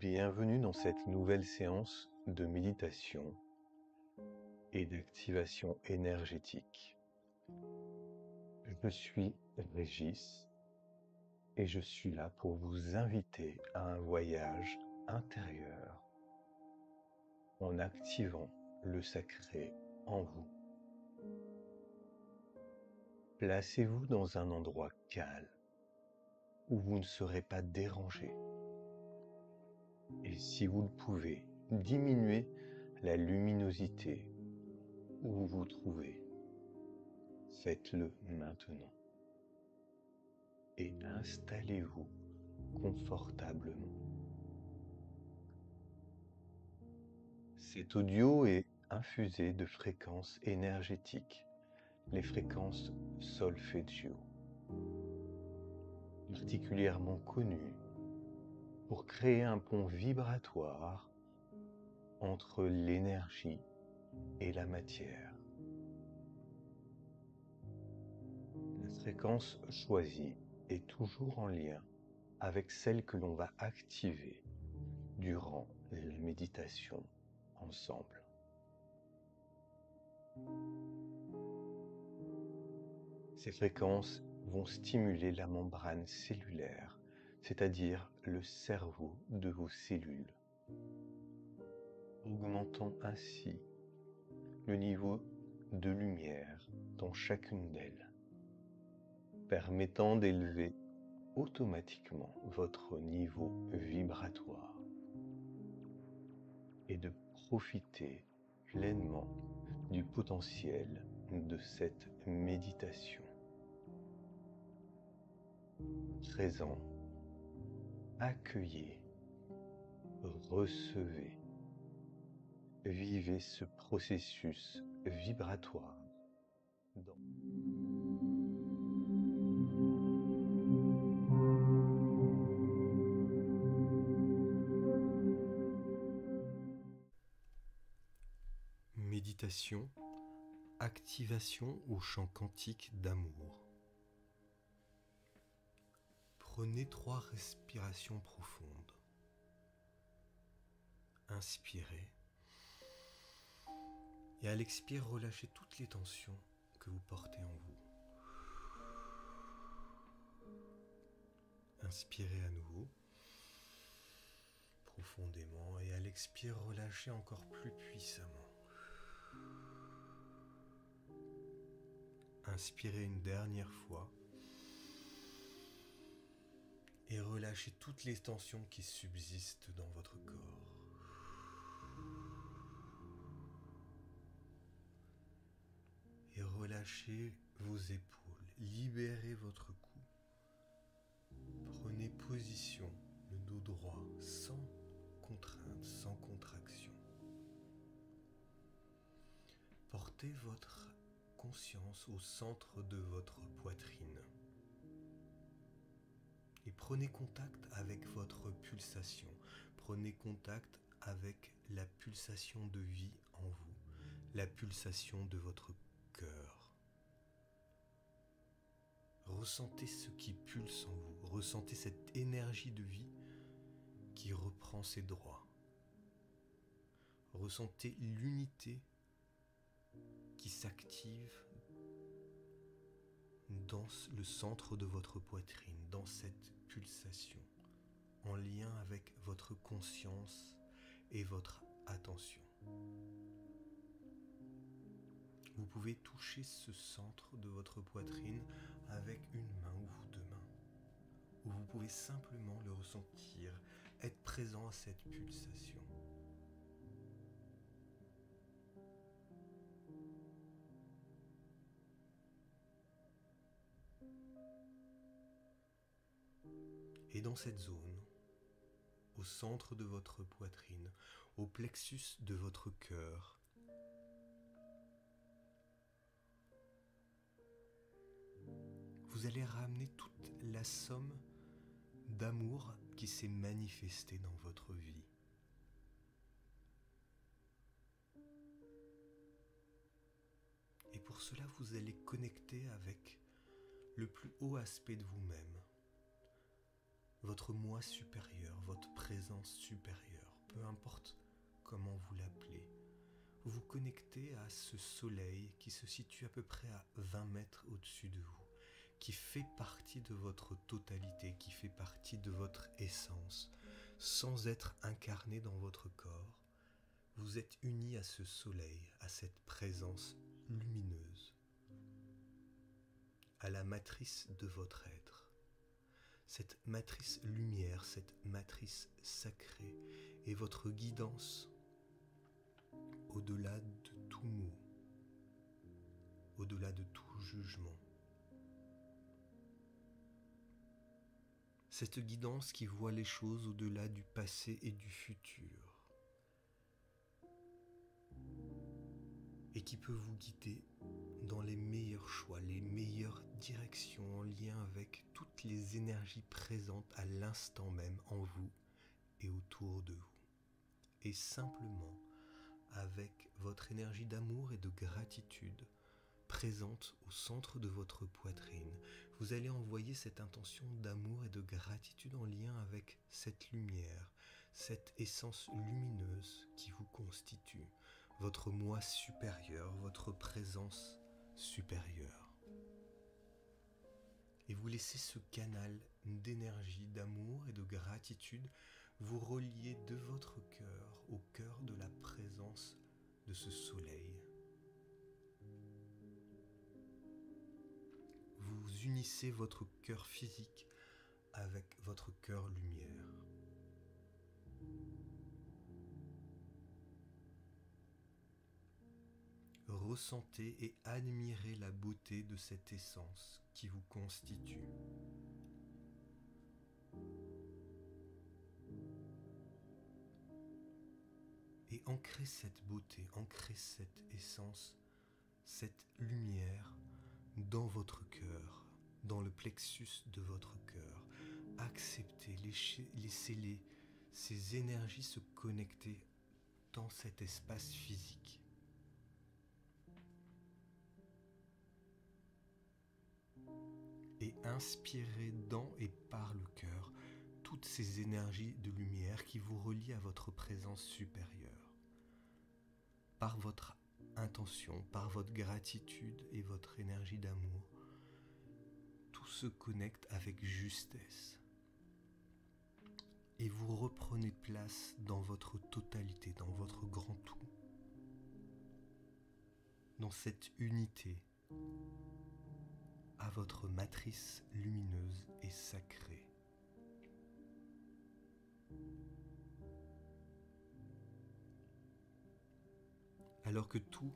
Bienvenue dans cette nouvelle séance de méditation et d'activation énergétique. Je suis Régis et je suis là pour vous inviter à un voyage intérieur en activant le sacré en vous. Placez-vous dans un endroit calme où vous ne serez pas dérangé. Et si vous le pouvez, diminuez la luminosité où vous vous trouvez. Faites-le maintenant. Et installez-vous confortablement. Cet audio est infusé de fréquences énergétiques, les fréquences solfeggio, particulièrement connues pour créer un pont vibratoire entre l'énergie et la matière. La fréquence choisie est toujours en lien avec celle que l'on va activer durant la méditation ensemble. Ces fréquences vont stimuler la membrane cellulaire, c'est-à-dire le cerveau de vos cellules, augmentant ainsi le niveau de lumière dans chacune d'elles, permettant d'élever automatiquement votre niveau vibratoire et de profiter pleinement du potentiel de cette méditation. Présent, accueillez, recevez, vivez ce processus vibratoire dans méditation, activation au chant quantique d'amour. Prenez 3 respirations profondes. Inspirez. Et à l'expire, relâchez toutes les tensions que vous portez en vous. Inspirez à nouveau, profondément, et à l'expire, relâchez encore plus puissamment. Inspirez une dernière fois et relâchez toutes les tensions qui subsistent dans votre corps. Et relâchez vos épaules, libérez votre cou. Prenez position, le dos droit, sans contrainte, sans contraction. Portez votre conscience au centre de votre poitrine et prenez contact avec votre pulsation. Prenez contact avec la pulsation de vie en vous, la pulsation de votre cœur. Ressentez ce qui pulse en vous, ressentez cette énergie de vie qui reprend ses droits. Ressentez l'unité qui s'active dans le centre de votre poitrine, dans cette pulsation, en lien avec votre conscience et votre attention. Vous pouvez toucher ce centre de votre poitrine avec une main ou 2 mains, ou vous pouvez simplement le ressentir, être présent à cette pulsation. Et dans cette zone, au centre de votre poitrine, au plexus de votre cœur, vous allez ramener toute la somme d'amour qui s'est manifestée dans votre vie. Et pour cela, vous allez connecter avec le plus haut aspect de vous-même, votre moi supérieur, votre présence supérieure, peu importe comment vous l'appelez. Vous vous connectez à ce soleil qui se situe à peu près à 20 mètres au-dessus de vous, qui fait partie de votre totalité, qui fait partie de votre essence, sans être incarné dans votre corps. Vous êtes unis à ce soleil, à cette présence lumineuse, à la matrice de votre être. Cette matrice lumière, cette matrice sacrée est votre guidance au-delà de tout mot, au-delà de tout jugement. Cette guidance qui voit les choses au-delà du passé et du futur, et qui peut vous guider dans les meilleurs choix, les meilleures directions en lien avec toutes les énergies présentes à l'instant même en vous et autour de vous. Et simplement avec votre énergie d'amour et de gratitude présente au centre de votre poitrine, vous allez envoyer cette intention d'amour et de gratitude en lien avec cette lumière, cette essence lumineuse qui vous constitue, votre moi supérieur, votre présence supérieure. Et vous laissez ce canal d'énergie, d'amour et de gratitude vous relier de votre cœur au cœur de la présence de ce soleil. Vous unissez votre cœur physique avec votre cœur lumière. Ressentez et admirez la beauté de cette essence qui vous constitue. Et ancrez cette beauté, ancrez cette essence, cette lumière dans votre cœur, dans le plexus de votre cœur. Acceptez, laissez-les, ces énergies se connecter dans cet espace physique. Et inspirez dans et par le cœur toutes ces énergies de lumière qui vous relient à votre présence supérieure. Par votre intention, par votre gratitude et votre énergie d'amour, tout se connecte avec justesse. Et vous reprenez place dans votre totalité, dans votre grand tout, dans cette unité, à votre matrice lumineuse et sacrée. Alors que tout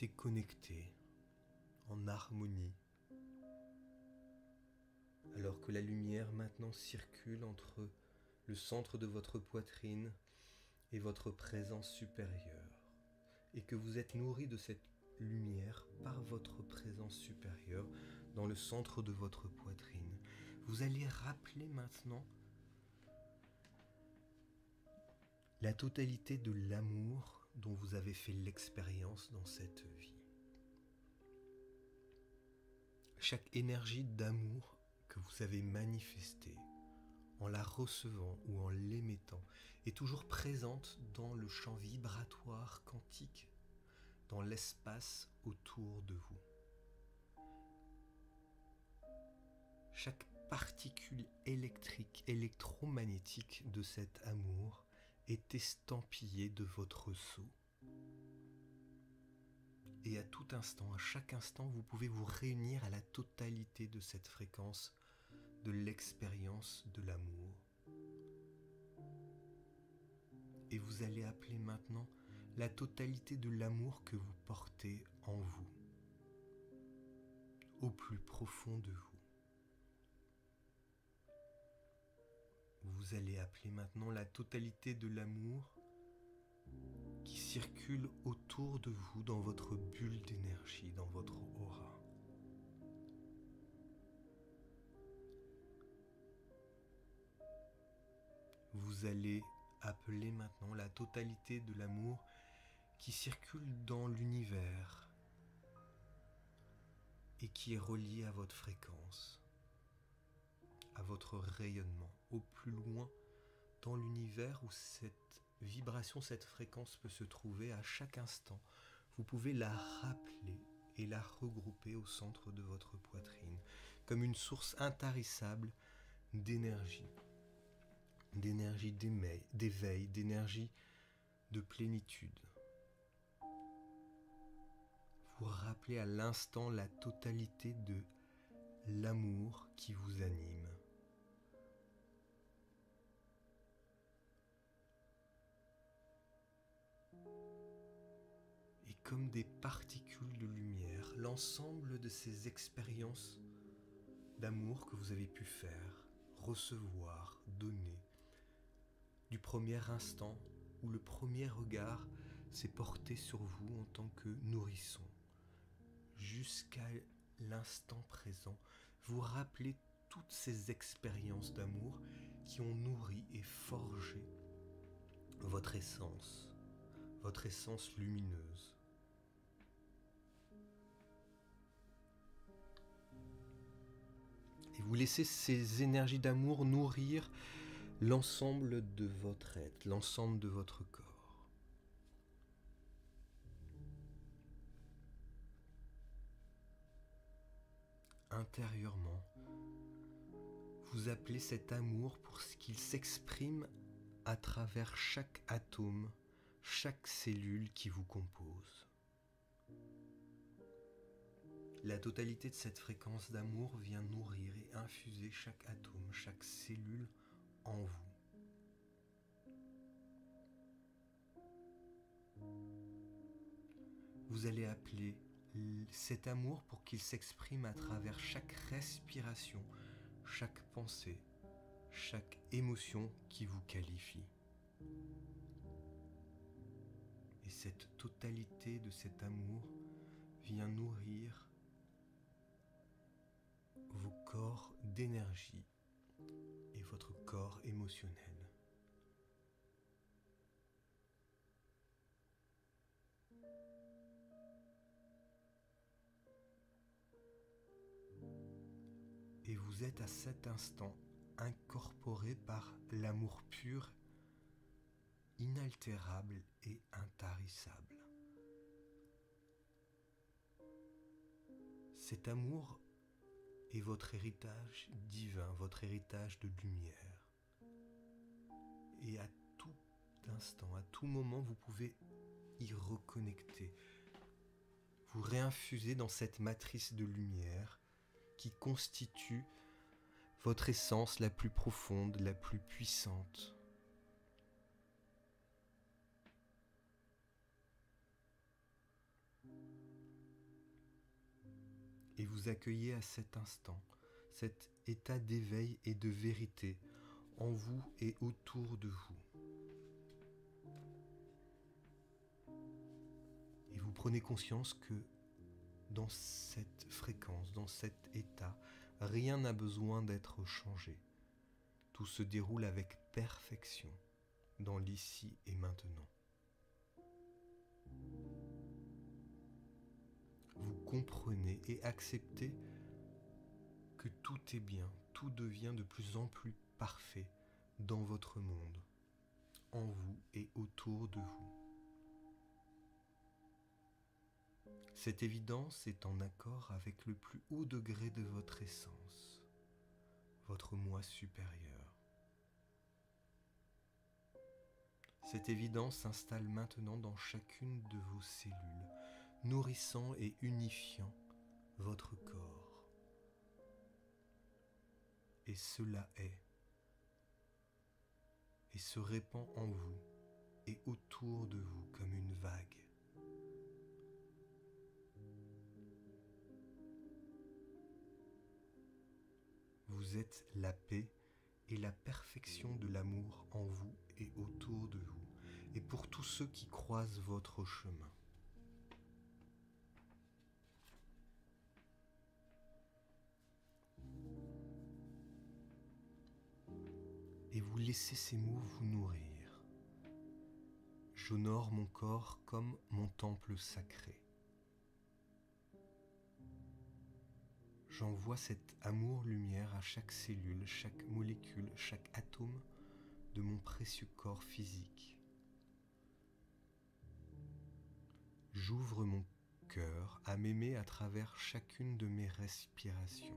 est connecté, en harmonie, alors que la lumière maintenant circule entre le centre de votre poitrine et votre présence supérieure, et que vous êtes nourri de cette lumière par votre présence supérieure dans le centre de votre poitrine, vous allez rappeler maintenant la totalité de l'amour dont vous avez fait l'expérience dans cette vie. Chaque énergie d'amour que vous avez manifestée en la recevant ou en l'émettant est toujours présente dans le champ vibratoire quantique, dans l'espace autour de vous. Chaque particule électrique, électromagnétique de cet amour est estampillée de votre sceau. Et à tout instant, à chaque instant, vous pouvez vous réunir à la totalité de cette fréquence de l'expérience de l'amour. Et vous allez appeler maintenant la totalité de l'amour que vous portez en vous, au plus profond de vous. Vous allez appeler maintenant la totalité de l'amour qui circule autour de vous dans votre bulle d'énergie, dans votre aura. Vous allez appeler maintenant la totalité de l'amour qui circule dans l'univers et qui est relié à votre fréquence, à votre rayonnement, au plus loin dans l'univers où cette vibration, cette fréquence peut se trouver à chaque instant. Vous pouvez la rappeler et la regrouper au centre de votre poitrine, comme une source intarissable d'énergie, d'éveil, d'énergie de plénitude. Vous rappelez à l'instant la totalité de l'amour qui vous anime. Et comme des particules de lumière, l'ensemble de ces expériences d'amour que vous avez pu faire, recevoir, donner, du premier instant où le premier regard s'est porté sur vous en tant que nourrisson, jusqu'à l'instant présent, vous rappelez toutes ces expériences d'amour qui ont nourri et forgé votre essence lumineuse. Et vous laissez ces énergies d'amour nourrir l'ensemble de votre être, l'ensemble de votre corps. Intérieurement, vous appelez cet amour pour ce qu'il s'exprime à travers chaque atome, chaque cellule qui vous compose. La totalité de cette fréquence d'amour vient nourrir et infuser chaque atome, chaque cellule en vous. Vous allez appeler cet amour pour qu'il s'exprime à travers chaque respiration, chaque pensée, chaque émotion qui vous qualifie. Et cette totalité de cet amour vient nourrir vos corps d'énergie et votre corps émotionnel. Et vous êtes à cet instant incorporé par l'amour pur, inaltérable et intarissable. Cet amour est votre héritage divin, votre héritage de lumière. Et à tout instant, à tout moment, vous pouvez y reconnecter. Vous réinfusez dans cette matrice de lumière qui constitue votre essence la plus profonde, la plus puissante. Et vous accueillez à cet instant cet état d'éveil et de vérité en vous et autour de vous. Et vous prenez conscience que dans cette fréquence, dans cet état, rien n'a besoin d'être changé. Tout se déroule avec perfection dans l'ici et maintenant. Vous comprenez et acceptez que tout est bien, tout devient de plus en plus parfait dans votre monde, en vous et autour de vous. Cette évidence est en accord avec le plus haut degré de votre essence, votre moi supérieur. Cette évidence s'installe maintenant dans chacune de vos cellules, nourrissant et unifiant votre corps. Et cela est, et se répand en vous et autour de vous comme une vague. Vous êtes la paix et la perfection de l'amour en vous et autour de vous, et pour tous ceux qui croisent votre chemin. Et vous laissez ces mots vous nourrir. J'honore mon corps comme mon temple sacré. J'envoie cet amour-lumière à chaque cellule, chaque molécule, chaque atome de mon précieux corps physique. J'ouvre mon cœur à m'aimer à travers chacune de mes respirations.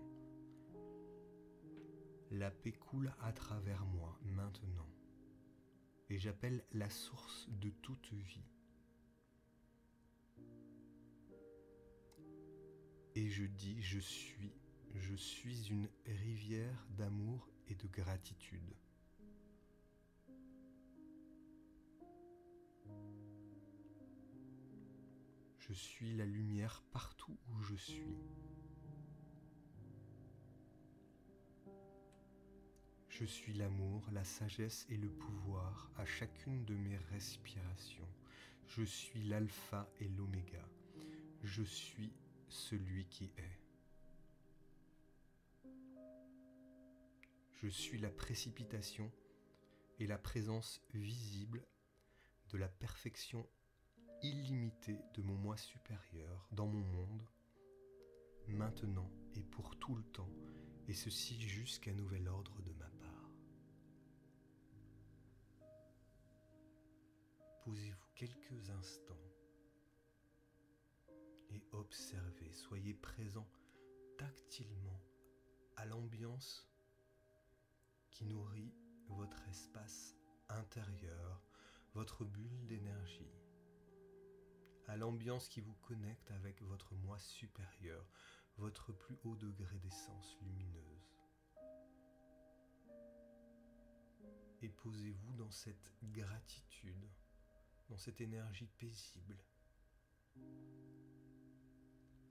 La paix coule à travers moi maintenant, et j'appelle la source de toute vie. Et je dis, je suis une rivière d'amour et de gratitude. Je suis la lumière partout où je suis. Je suis l'amour, la sagesse et le pouvoir à chacune de mes respirations. Je suis l'alpha et l'oméga. Je suis celui qui est. Je suis la précipitation et la présence visible de la perfection illimitée de mon moi supérieur dans mon monde, maintenant et pour tout le temps, et ceci jusqu'à nouvel ordre de ma part. Posez-vous quelques instants et observez, soyez présent tactilement à l'ambiance qui nourrit votre espace intérieur, votre bulle d'énergie, à l'ambiance qui vous connecte avec votre moi supérieur, votre plus haut degré d'essence lumineuse. Et posez-vous dans cette gratitude, dans cette énergie paisible,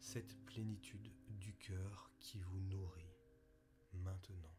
cette plénitude du cœur qui vous nourrit maintenant.